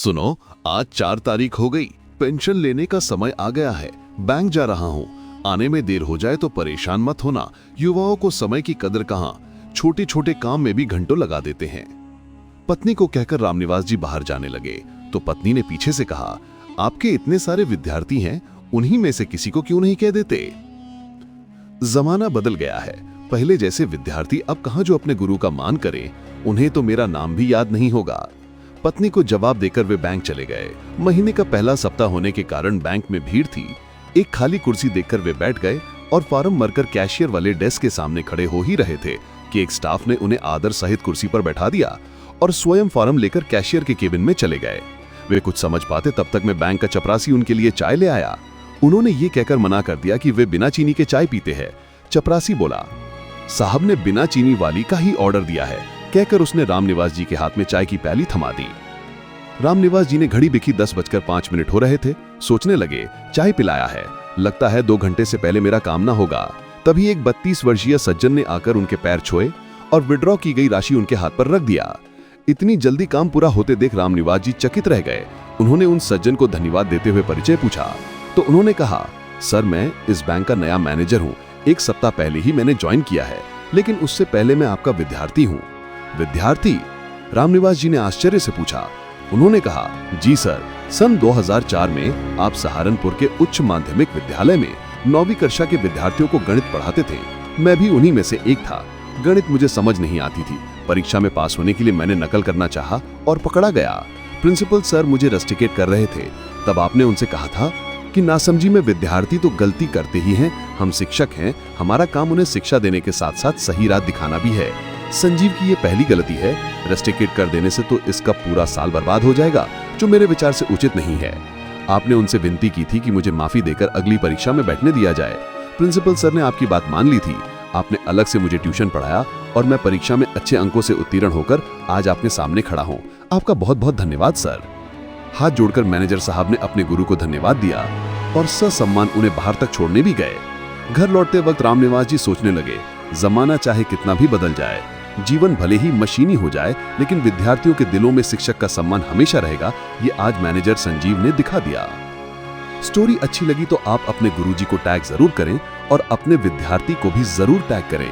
सुनो, आज 4 तारीख हो गई, पेंशन लेने का समय आ गया है। बैंक जा रहा हूँ, आने में देर हो जाए तो परेशान मत होना। युवाओं को समय की कदर कहाँ, छोटे छोटे काम में भी घंटों लगा देते हैं। पत्नी को कहकर रामनिवास जी बाहर जाने लगे तो पत्नी ने पीछे से कहा, आपके इतने सारे विद्यार्थी हैं, उन्हीं में से किसी को क्यों नहीं कह देते। जमाना बदल गया है, पहले जैसे विद्यार्थी अब कहां जो अपने गुरु का मान करें। उन्हें तो मेरा नाम भी याद नहीं होगा। पत्नी को जवाब देकर वे बैंक चले गए। महीने का पहला सप्ताह होने के कारण बैंक में भीड़ थी। एक खाली कुर्सी देखकर वे बैठ गए और फॉर्म भरकर कैशियर वाले डेस्क के सामने खड़े हो ही रहे थे कि एक स्टाफ ने उन्हें आदर सहित कुर्सी पर बैठा दिया और स्वयं फॉर्म लेकर कैशियर के केबिन में चले गए। वे कुछ समझ पाते तब तक में बैंक का चपरासी उनके लिए चाय ले आया। उन्होंने ये कहकर मना कर दिया कि वे बिना चीनी के चाय पीते हैं। चपरासी बोला, साहब ने बिना चीनी वाली का ही ऑर्डर दिया है। कहकर उसने रामनिवास जी के हाथ में चाय की प्याली थमा दी। रामनिवास जी ने घड़ी देखी 10:05 हो रहे थे। सोचने लगे, चाय पिलाया है, लगता है 2 घंटे से पहले मेरा काम ना होगा। तभी एक 32 वर्षीय सज्जन ने आकर उनके पैर छुए और विड्रॉ की गई राशि उनके हाथ पर रख दिया। इतनी जल्दी काम पूरा होते देख रामनिवास जी चकित रह गए। उन्होंने उन सज्जन को धन्यवाद देते हुए परिचय पूछा तो उन्होंने कहा, सर मैं इस बैंक का नया मैनेजर हूँ। 1 सप्ताह पहले ही मैंने ज्वाइन किया है, लेकिन उससे पहले मैं आपका विद्यार्थी हूँ। विद्यार्थी? रामनिवास जी ने आश्चर्य से पूछा। उन्होंने कहा, जी सर, सन 2004 में आप सहारनपुर के उच्च माध्यमिक विद्यालय में 9वीं कक्षा के विद्यार्थियों को गणित पढ़ाते थे। मैं भी उन्हीं में से एक था। गणित मुझे समझ नहीं आती थी। परीक्षा में पास होने के लिए मैंने नकल करना चाहा और पकड़ा गया। प्रिंसिपल सर मुझे रस्टिकेट कर रहे थे। तब आपने उनसे कहा था कि नासमझी में विद्यार्थी तो गलती करते ही हैं, हम शिक्षक हैं, हमारा काम उन्हें शिक्षा देने के साथ साथ सही राह दिखाना भी है। संजीव की ये पहली गलती है। रस्टिकेट कर देने से तो इसका पूरा साल बर्बाद हो जाएगा, जो मेरे विचार से उचित नहीं है। आपने उनसे विनती की थी कि मुझे माफी देकर अगली परीक्षा में बैठने दिया जाए। प्रिंसिपल सर ने आपकी बात मान ली थी। आपने अलग से मुझे ट्यूशन पढ़ाया और मैं परीक्षा में अच्छे अंकों से उत्तीर्ण होकर आज आपके सामने खड़ा हूँ। आपका बहुत बहुत धन्यवाद सर। हाथ जोड़कर मैनेजर साहब ने अपने गुरु को धन्यवाद दिया और ससम्मान उन्हें बाहर तक छोड़ने भी गए। घर लौटते वक्त रामनिवास जी सोचने लगे, जमाना चाहे कितना भी बदल जाए, जीवन भले ही मशीनी हो जाए, लेकिन विद्यार्थियों के दिलों में शिक्षक का सम्मान हमेशा रहेगा। ये आज मैनेजर संजीव ने दिखा दिया। स्टोरी अच्छी लगी तो आप अपने गुरुजी को टैग जरूर करें और अपने विद्यार्थी को भी जरूर टैग करें।